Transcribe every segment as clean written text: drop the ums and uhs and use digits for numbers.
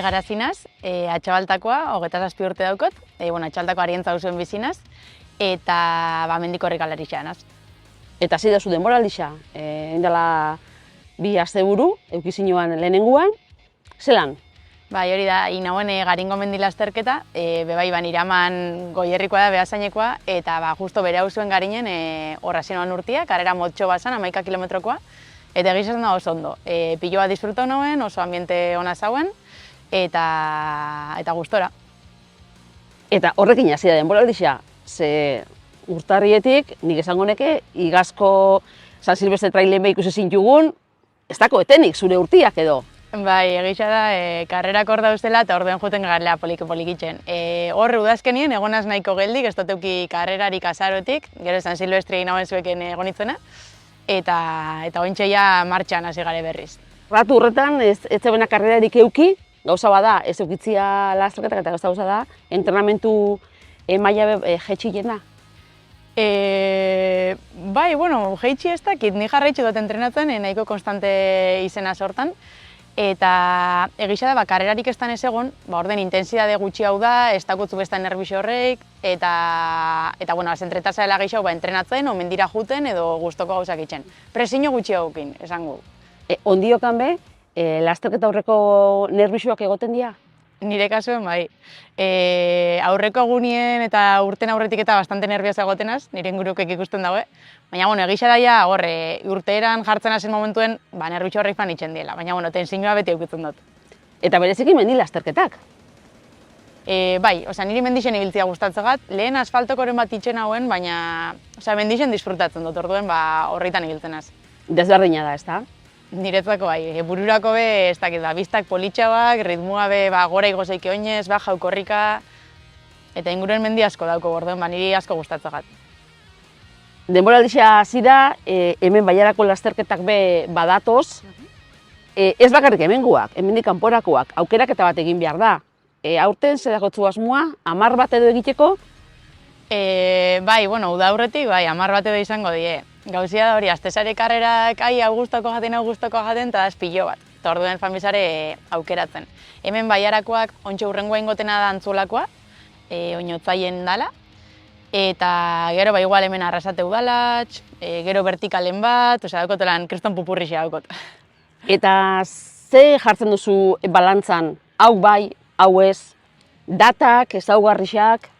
Garazinaz, Atxabaltakoa, 27 urte daukot, Atxabaltako Arientza auzuen bizinaz, eta mendiko horrikalarixea naz. Eta hasi duzu denboraldia, indela 2 asteburu, eukizinoan lehenenguan, zelan? Bai, hori da, inauen Garingo mendi lasterketa, bebai iraman Goierrikoa da, Behazainekoa, eta justo bere auzuen garinen horra zinoan urtia, karrera motxo bazan, 11 kilometrokoa, eta egizatzen da oso ondo. Piloa disfrutau nauen, oso ambiente ona zauen, eta gustora. Eta horrekin hasi da denboraldia, ze urtarrietik, nik esango neke, igazko San Silvestre trailen behik ikusi zintugun, ez dako etenik zure urtiak edo. Bai, egisa da, karrerak hor dauzela eta orduen joten garela polikitzen. Hor udazkenien egonaz nahiko geldik, ez duteuki karrerarik azarotik, gero San Silvestre egin hauen zueken egonitzena, eta ointxeia martxan hasi gare berriz. Ratu horretan ez zebena karrerarik euki, gauza bada, ez eukitzia lasterketak eta gauza da, entrenamentu maila jetxien da. Bai, jeitsi ez dakit, ni jarraitxu dut entrenatzen, nahiko konstante izena sortan, eta egisa da, karrerarik ez ez egon, orden intensidade gutxi hau da, ez dakutzu bestan nerbixo horreik, eta zentretasa dela gehiago entrenatzen, omendira juten edo gustoko gauzak itxen. Presiño gutxi haukin, esango. Ondiokan be, lasterketa aurreko nerbixoak egoten dira? Nire kasuen bai. Aurreko egunien eta urten aurretik eta bastante nerviosa egotenaz, nire ingurukek ikusten daue. Baina, egisa daia, urteeran jartzen hazen momentuen, nerbitxo horreik fan itxen diela. Baina, tensioa beti eukitzen dut. Eta bereziki mendi lasterketak? Bai, niri mendixen ibiltzia gustatzegat, lehen asfaltokoren bat itxen hauen, baina mendixen disfrutatzen dut, orduen horreitan ibiltzenaz. Desberdina da, ez da? Niretzako bai, bururako be, ez dakit da, biztak politxabak, ritmua be, gora igozeike oinez, jau korrika, eta inguruen mendi asko dauko gorduen, niri asko gustatzegat. Denboraldia hasi da, hemen Bailarako lasterketak be badatoz, ez bakarrik hemengoak, hemendik kanporakoak, aukeraketa bat egin behar da. Aurten zer dakotzu asmoa, 10 bat edo egiteko? Bai, uda aurretik, 10 bat edo izango die. Gauzia da hori, astesare karrerak hau gustoko jaten, eta da espilo bat. Eta orduen famizare aukeratzen. Hemen Baiarakoak ontsa hurrengoa ingotena da Antzolakoa, oinotzaien dala. Eta gero igual hemen Arrasate udalatx, gero vertikalen bat, daukotelan kriston pupurrixa daukot. Eta ze jartzen duzu balantzan, hau bai, hau ez, datak, ezaugarrixak?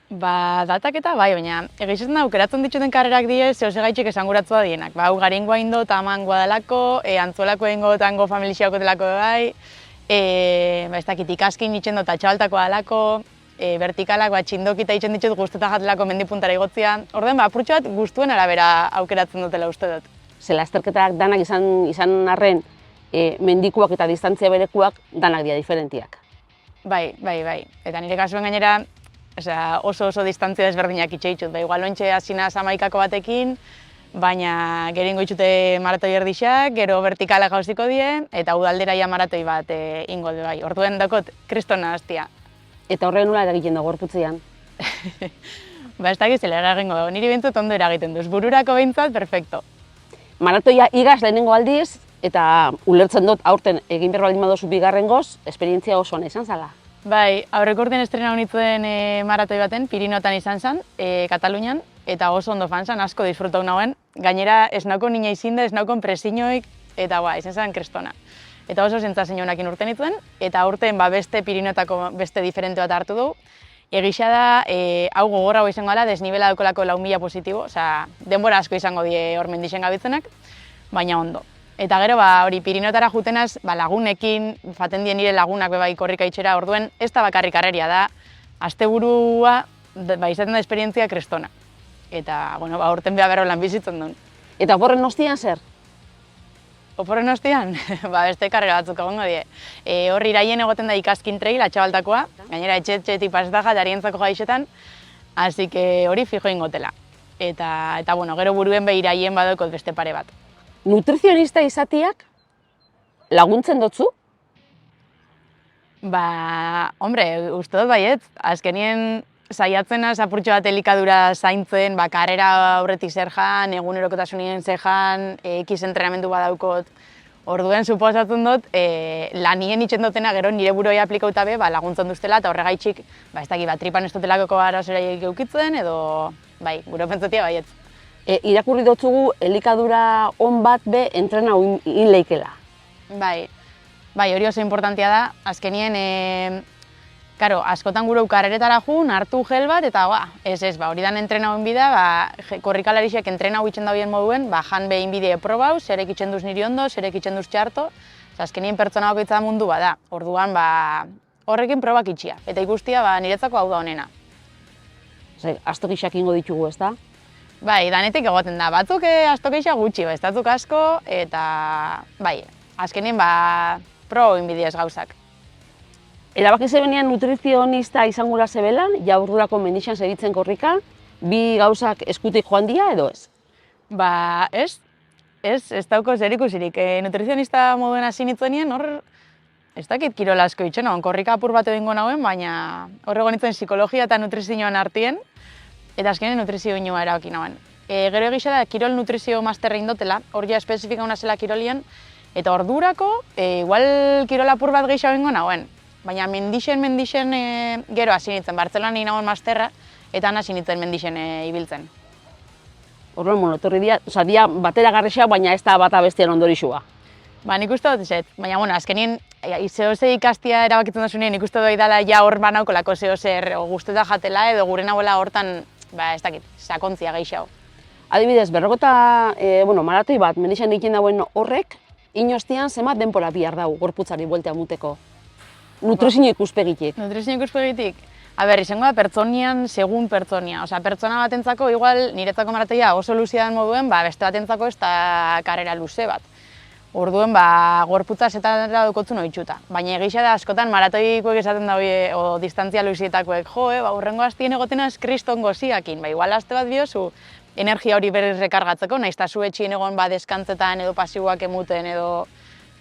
Datak eta bai, baina egizatzen da aukeratzen dituten karrerak die zehose gaitxik esanguratzua dienak. Hau Garingoa indo eta aman Guadalako, Antzolako ingo eta hango familixiako delako bai, ez dakit ikaskin itxen dut Atxabaltakoa dalako, vertikalak txindokita itxen ditut guztetan jatelako mendipuntara igotzia. Orden, apurtxo bat guztuen arabera aukeratzen dutela uste dut. Ze lasterketak danak izan arren, mendikuak eta distantzia berekuak danak dira diferentiak. Bai. Eta nire kasuen gainera, oso distantzia desberdinak itxeitxut. Igual ontxe hasinaz 11 batekin, baina gero ingo itxute maratoi erdixak, gero vertikala gauziko die, eta udaldera ja maratoi bat ingo du bai. Orduen dakot, kristona hastia. Eta horren nola eragiten da gorputzean? Ez dakit zela eragingo dago, niri behintzat ondo eragiten duz. Bururako behintzat, perfecto. Maratoia igaz lehenengo aldiz, eta ulertzen dut aurten egin behar baldin badozu bigarrengoz, esperientzia oso ona izan zala. Bai, aurreko urtean estrena honitzen maratoi baten, Pirinotan izan zen, Katalunian, eta oso ondo fan zen, asko disfrutau nauen. Gainera, ez nauko nina izinde, ez naukon presiñoik, eta izan zen kristona. Eta oso zentzazin honakin urten ituen, eta aurten beste Pirinotako beste diferente bat hartu du. Egisa da, hau gogorra izango dela, desnibela daukolako 4.000 positibo, denbora asko izango die hor mendixen gabitzenak, baina ondo. Eta gero, hori Pirinotara jutenaz, lagunekin, faten dien nire lagunak bebai korrika itxera, orduen, ez da bakarrik karreria da, asteburua, izaten da esperientzia kristona. Eta, horten beha berro lan bizitzen duen. Eta oporren ostian zer? Oporren ostian? Beste karrera batzuk egongo die. Hor iraien egoten da ikaskin trail, Atxabaltakoa, gainera etxetik pasdaja eta Arientzako gaixetan, hasi hori fijo ingotela. Eta gero buruen be iraien badokot beste pare bat. Nutrizionista izatiak laguntzen dotzu? Hombre, uste dut baiet, azkenien saiatzen apurtxo bat elikadura zaintzen, karrera aurretik zer jan, egunerokotasunien zer jan, X entrenamendu badaukot, Orduen, suposatzen dut, lanien itxen dutena gero nire buroi aplikauta be, laguntzen duztela, eta horregaitxik, ez dakit, tripan ez dutelako arazoraik eukitzen, edo, bai, gure pentsatia baietz. Irakurri dutzugu, elikadura on bat be entrena in leikela. Bai, hori oso importantia da, azkenien, karo, askotan gure karreretara jun, hartu gel bat, eta hori dan entrena hoen bida, korrikalarixek entrena hau itxen dauen moduen, jan behin bide probau, zerek itxen duz niri ondo, zerek itxen duz txarto, azkenien pertsona bakoitza mundu bada, orduan horrekin probak itxia, eta ikustia niretzako hau da honena. Astokixak ingo ditugu, ez da? Bai, danetik egoten da, batzuk astokixak gutxi, ez datzuk asko, eta bai, azkenien proba inbidiez gauzak. Erabaki zebenean nutrizionista izan gura zebelan, jaurdurako mendixan segitzen korrika, bi gauzak eskutik joan dira edo ez? Ez dauko zer ikusirik. Nutrizionista moduen hasi nitzenien, hor, ez dakit kirola asko itxen, korrika apur bat egingo nauen, baina horrego nintzen psikologia eta nutrizioan artien, eta azkenen nutrizio inoa erabaki nauen. Gero egisa da, kirol nutrizio masterra indotela, hor ja espezifika una zela kirolien, eta ordurako, igual kirol apur bat gehiago egingo nauen. Baina mendixen gero hasi nintzen, Bartzelonan egin nagoen masterra, eta hasi nintzen mendixen ibiltzen. Orduan, etorri dira batera garrixea, baina ez da bata bestean ondorixua. Nik uste dut ez, baina azkenien, zehose ikastia erabakitzen dasunean, nik uste dut idala ja hor banaukolako zehozer guztetan jatela, edo gure nagoela hortan, ez dakit, sakontzia gehiago. Adibidez, berrokota, maratoi bat, mendixen egiten dauen horrek, inostian zenbat denpora bihar dau gorputzari bueltea muteko. Nutrizio ikuspegitik. Nutrizio ikuspegitik? Izango da pertsonian, segun pertsonia. Pertsona batentzako, igual, niretzako maratoia oso luzia den moduen, beste batentzako ez da karrera luze bat. Orduen, gorputza zetara dukotzu noitxuta. Baina egisa da, askotan maratoikoek esaten da o distantzia luzietakoek, urrengo hastien egotena eskriston goziakin. Igual aste bat biozu, energia hori berriz rekargatzeko, nahiz eta zu etxien egon deskantzetan edo pasiboak emuten edo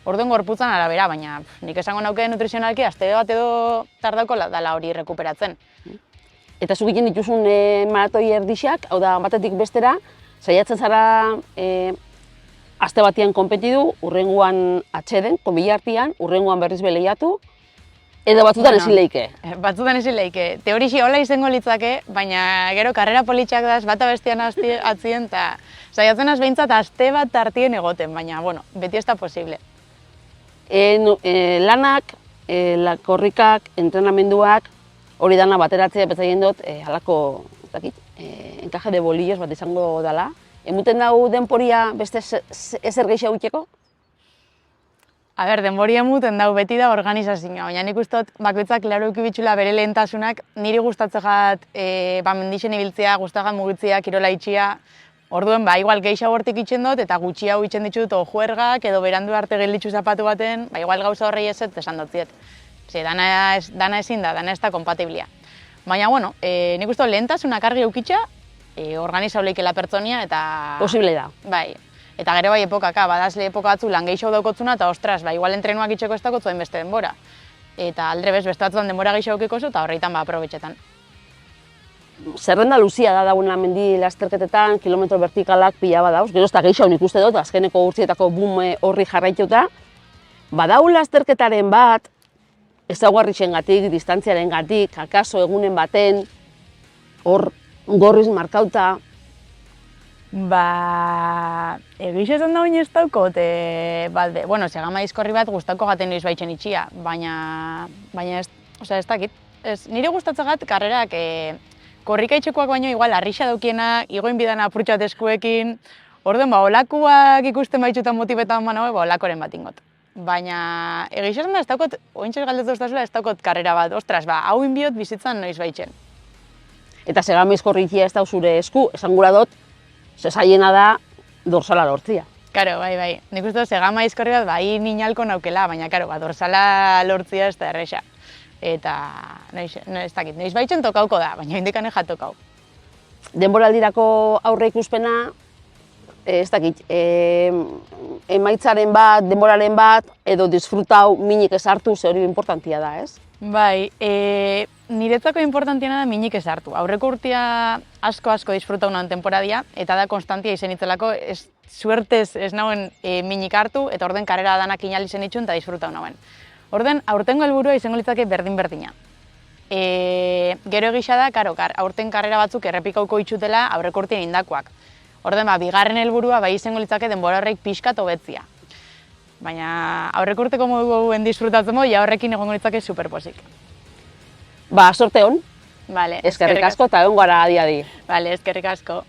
orduen gorputzan arabera, baina nik esango nauke nutrizionalki aste bat edo tardauko dala hori rekuperatzen. Eta zu egiten dituzun maratoi erdixak, hau da batetik bestera, saiatzen zara aste batean konpetidu, urrengoan atxeden, konbilartian, urrengoan berriz beleiatu, edo batzutan ezin leike. Batzutan ezin leike. Teorixi hola izango litzake, baina gero karrera politxak daz bata bestean atzien, eta saiatzen az behintzat aste bat tartien egoten, baina, beti ez da posible. Lanak, korrikak, entrenamenduak, hori dana bateratzea betzaien dut, halako, enkaje de bolillos bat izango dela. Emuten dau denporia beste ezer gehiago utxeko? Denboria emuten dau beti da organizazioa, baina nik uste dut bakoitzak laro eukibitxula bere lehentasunak, niri gustatzen jat mendixen ibiltzea, gustatzen mugitzea, kirola itxia. Orduen, igual gehiago hortik itxen dut, eta gutxi hau itxen ditut juergak, edo berandu arte gelditzu zapatu baten, igual gauza horrei ezet, esan dut ziet. Dana ezin da, dana ez da kompatiblia. Baina, nik uste dut lehentasunak argi eukitxa, organizau leikela pertsonia, eta... Posible da. Bai, eta gero epokaka, badazle epoka batzu lan gehiago daukotzuna, eta ostras, igual entrenuak itxeko ez dakotzuen beste denbora. Eta aldrebez, beste batzuan denbora gehiago eukikozu, eta horreitan aprobetxetan. Zerrenda luzia da dagoena mendi lasterketetan, kilometro vertikalak pila badauz, gero ez da gehiago nik uste dut, azkeneko urtsietako boom horri jarraituta. Badau lasterketaren bat, ezaugarritxengatik, distantziarengatik, akaso egunen baten, hor gorriz markauta. Egiz esan da oin ez daukot, segama izkorri bat gustauko gaten noiz baitzen itxia, baina ez dakit. Nire gustatzen gat karrerak korrika itxekoak baino igual arrixa daukiena, igoin bidan apurtxat eskuekin, orduen olakuak ikusten baitxutan motibetan banago, olakoren bat ingot. Baina egiz esan da ez daukot, ointxez galdetu ustazula ez daukot karrera bat, ostras, hau inbiot bizitzan noiz baitzen. Eta segama izkorri itxia ez da zure esku, esan gura dut, zesaiena da dorsala lortzia. Karo, bai, nik uste segama izkorri bat bai ninalko naukela, baina dorsala lortzia ez da erresa. Eta, ez dakit, noiz baitzen tokauko da, baina indikane jatokau. Denboraldirako aurre ikuspena, ez dakit, emaitzaren bat, denboraren bat, edo disfrutau minik ez hartu, ze hori importantia da, ez? Bai, niretzako importantiena da minik ez hartu. Aurreko urtea asko disfrutau nauen temporadia, eta da konstantia izen itzelako, suertez ez nauen minik hartu, eta orden karrera danak inali zen itxun, eta disfrutau nauen. Orden, aurtengo helburua izango litzake berdin-berdina. Gero egisa da, aurten karrera batzuk errepikauko itxutela aurreko urtean indakoak. Orden, bigarren helburua bai izango litzake denbora horrek pixkat hobetzia. Baina aurreko urteko moduen disfrutatzen modu, ja horrekin egongo litzake superposik. Ba, sorte hon. Vale, Eskerrik asko eta egon gara adi-adi. Vale, eskerrik asko.